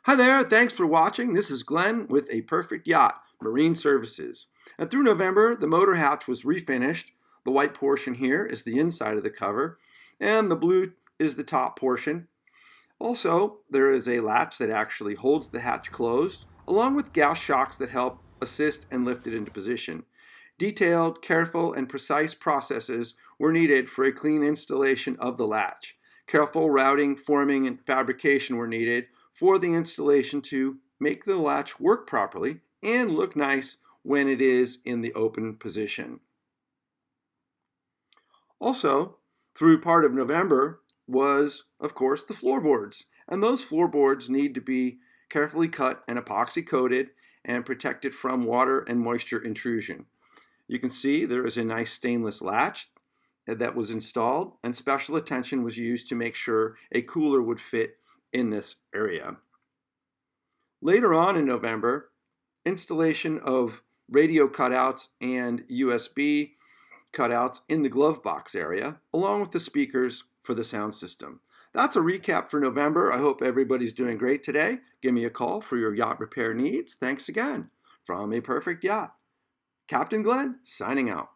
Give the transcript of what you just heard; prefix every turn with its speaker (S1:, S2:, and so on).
S1: Hi there, thanks for watching. This is Glenn with A Perfect Yacht Marine Services. And through November, the motor hatch was refinished. The white portion here is the inside of the cover, and the blue is the top portion. Also, there is a latch that actually holds the hatch closed, along with gas shocks that help assist and lift it into position. Detailed, careful, and precise processes were needed for a clean installation of the latch. Careful routing, forming, and fabrication were needed for the installation to make the latch work properly and look nice when it is in the open position. Also, through part of November was, of course, the floorboards. And those floorboards need to be carefully cut and epoxy coated and protected from water and moisture intrusion. You can see there is a nice stainless latch that was installed, and special attention was used to make sure a cooler would fit in this area. Later on in November, installation of radio cutouts and USB cutouts in the glove box area, along with the speakers for the sound system. That's a recap for November. I hope everybody's doing great today. Give me a call for your yacht repair needs. Thanks again. From A Perfect Yacht, Captain Glenn, signing out.